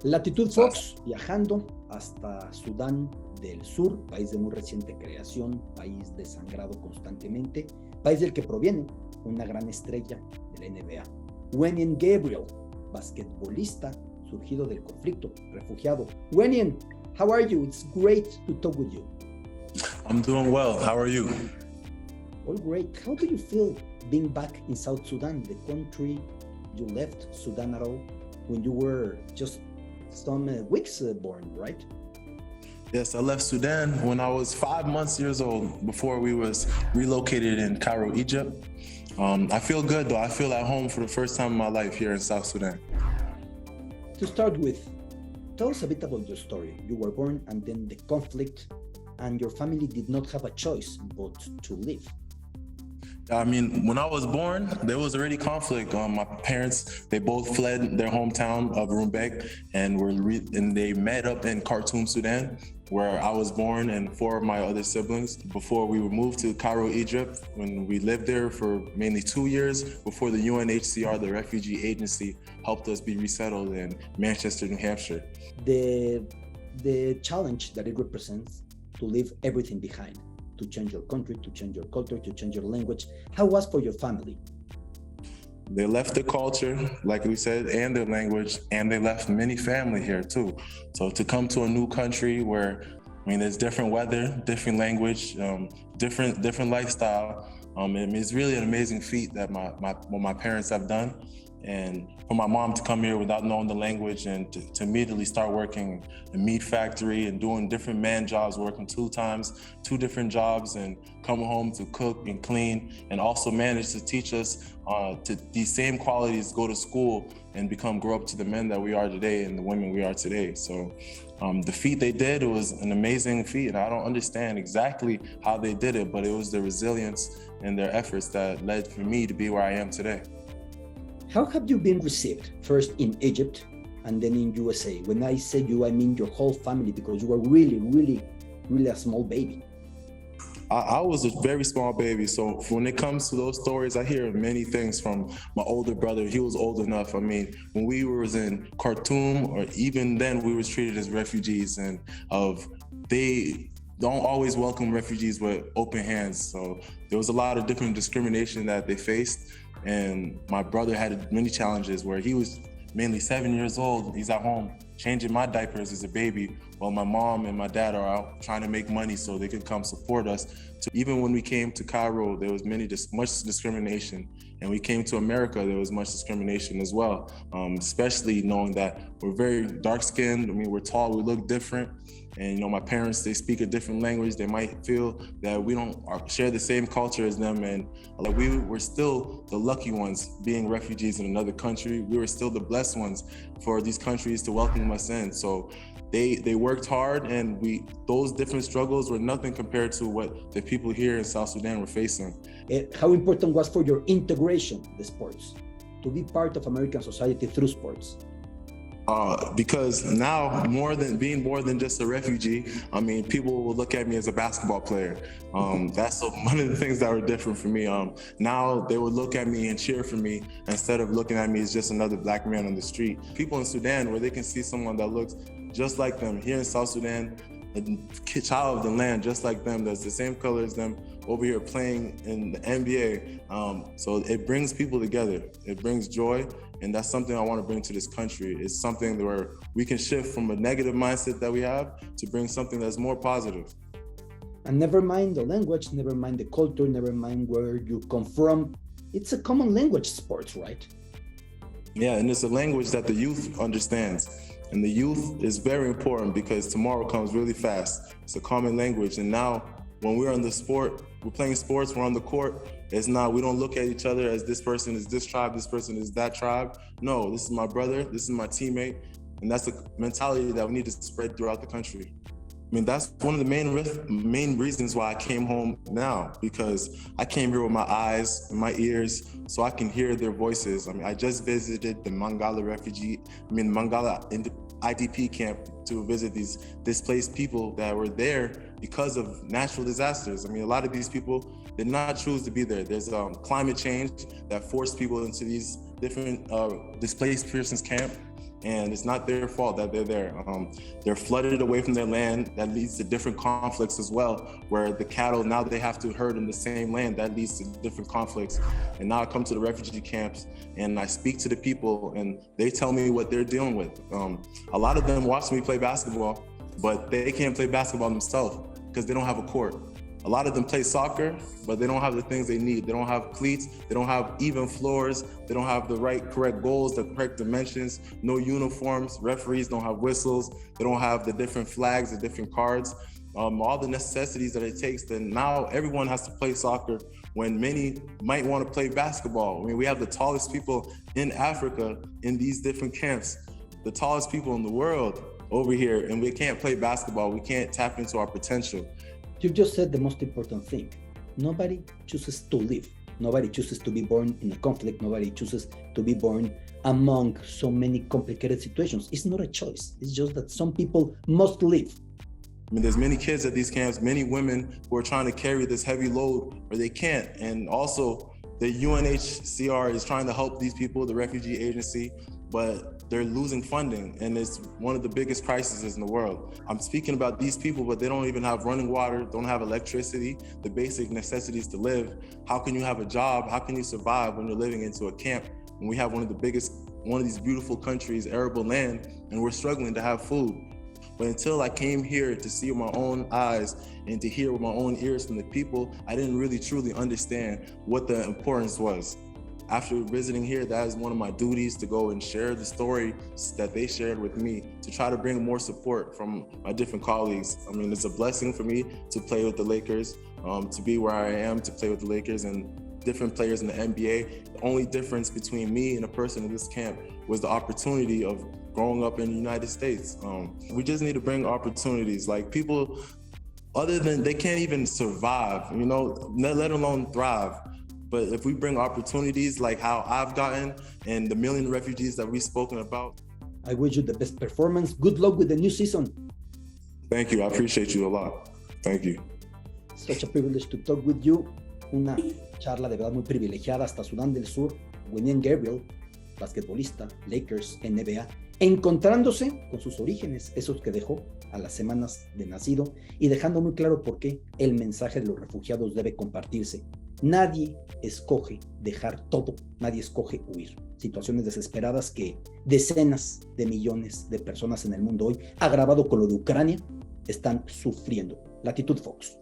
Latitud FOX, viajando hasta Sudán del Sur, país de muy reciente creación, país desangrado constantemente, país del que proviene una gran estrella de la NBA. Wenyen Gabriel, basquetbolista surgido del conflicto, refugiado. Wenyen, how are you? It's great to talk with you. I'm doing well. How are you? All great. How do you feel being back in South Sudan, the country you left, Sudan at all, when you were just some weeks born, right? Yes, I left Sudan when I was 5 months old before we was relocated in Cairo, Egypt. I feel good though. I feel at home for the first time in my life here in South Sudan. To start with, tell us a bit about your story. You were born and then the conflict, and your family did not have a choice but to leave. I mean, when I was born, there was already conflict. My parents, they both fled their hometown of Rumbek and they met up in Khartoum, Sudan, where I was born and 4 of my other siblings before we were moved to Cairo, Egypt, when we lived there for mainly 2 years before the UNHCR, the refugee agency, helped us be resettled in Manchester, New Hampshire. The challenge that it represents to leave everything behind, to change your country, to change your culture, to change your language. How was for your family? They left their culture, like we said, and their language, and they left many family here too. So to come to a new country where, I mean, there's different weather, different language, different lifestyle. It's really an amazing feat that what my parents have done. And for my mom to come here without knowing the language and to immediately start working in a meat factory and doing different man jobs, working 2 different jobs, and coming home to cook and clean, and also manage to teach us to these same qualities, go to school and grow up to the men that we are today and the women we are today. So the feat they did, it was an amazing feat, and I don't understand exactly how they did it, but it was their resilience and their efforts that led for me to be where I am today. How have you been received, first in Egypt and then in USA? When I say you, I mean your whole family, because you were really a small baby. I was a very small baby, so when it comes to those stories, I hear many things from my older brother. He was old enough. I mean, when we was in Khartoum, or even then, we was treated as refugees, and they don't always welcome refugees with open hands. So there was a lot of different discrimination that they faced. And my brother had many challenges where he was mainly 7 years old. He's at home changing my diapers as a baby, while my mom and my dad are out trying to make money so they could come support us. So even when we came to Cairo, there was much discrimination. And we came to America, there was much discrimination as well, especially knowing that we're very dark-skinned. I mean, we're tall, we look different. And, my parents, they speak a different language. They might feel that we don't share the same culture as them. And like we were still the lucky ones being refugees in another country. We were still the blessed ones for these countries to welcome us in. So they worked hard, and those different struggles were nothing compared to what the people here in South Sudan were facing. How important was for your integration, the sports, to be part of American society through sports? Because now, more than just a refugee, I mean, people will look at me as a basketball player. That's one of the things that were different for me. Now they would look at me and cheer for me instead of looking at me as just another black man on the street. People in Sudan, where they can see someone that looks just like them. Here in South Sudan, a child of the land just like them, that's the same color as them, over here playing in the NBA. So it brings people together. It brings joy. And that's something I want to bring to this country. It's something where we can shift from a negative mindset that we have to bring something that's more positive. And never mind the language, never mind the culture, never mind where you come from. It's a common language, sports, right? Yeah, and it's a language that the youth understands. And the youth is very important because tomorrow comes really fast. It's a common language. And now when we're on the sport, we're playing sports, we're on the court, we don't look at each other as this person is this tribe, this person is that tribe. No, this is my brother, this is my teammate. And that's a mentality that we need to spread throughout the country. I mean, that's one of the main reasons why I came home now, because I came here with my eyes and my ears so I can hear their voices. I mean, I just visited the Mangala IDP camp to visit these displaced people that were there because of natural disasters. I mean, a lot of these people did not choose to be there. There's climate change that forced people into these different displaced persons camp. and it's not their fault that they're there. They're flooded away from their land. That leads to different conflicts as well, where the cattle, now they have to herd in the same land. That leads to different conflicts. And now I come to the refugee camps and I speak to the people and they tell me what they're dealing with. A lot of them watch me play basketball, but they can't play basketball themselves because they don't have a court. A lot of them play soccer, but they don't have the things they need. They don't have cleats, they don't have even floors, they don't have the correct goals, the correct dimensions, no uniforms, referees don't have whistles, they don't have the different flags, the different cards, all the necessities that it takes. Then now everyone has to play soccer when many might want to play basketball. I mean, we have the tallest people in Africa in these different camps, the tallest people in the world over here, and we can't play basketball. We can't tap into our potential. You just said the most important thing. Nobody chooses to live. Nobody chooses to be born in a conflict. Nobody chooses to be born among so many complicated situations. It's not a choice. It's just that some people must live. I mean, there's many kids at these camps, many women who are trying to carry this heavy load, or they can't. And also, the UNHCR is trying to help these people, the refugee agency, but they're losing funding, and it's one of the biggest crises in the world. I'm speaking about these people, but they don't even have running water, don't have electricity, the basic necessities to live. How can you have a job? How can you survive when you're living into a camp? When we have one of these beautiful countries, arable land, and we're struggling to have food. But until I came here to see with my own eyes and to hear with my own ears from the people, I didn't really truly understand what the importance was. After visiting here, that is one of my duties, to go and share the story that they shared with me, to try to bring more support from my different colleagues. I mean, it's a blessing for me to play with the Lakers, to be where I am, to play with the Lakers and different players in the NBA. The only difference between me and a person in this camp was the opportunity of growing up in the United States. We just need to bring opportunities. Like, people, other than, they can't even survive, you know, let alone thrive. But if we bring opportunities like how I've gotten and the million refugees that we've spoken about. I wish you the best performance. Good luck with the new season. Thank you. I appreciate you a lot. Thank you. Such a privilege to talk with you. Una charla de verdad muy privilegiada hasta Sudán del Sur. Wenyen Gabriel, basquetbolista, Lakers, NBA, encontrándose con sus orígenes, esos que dejó a las semanas de nacido, y dejando muy claro por qué el mensaje de los refugiados debe compartirse. Nadie escoge dejar todo, nadie escoge huir. Situaciones desesperadas que decenas de millones de personas en el mundo hoy, agravado con lo de Ucrania, están sufriendo. Latitud FOX.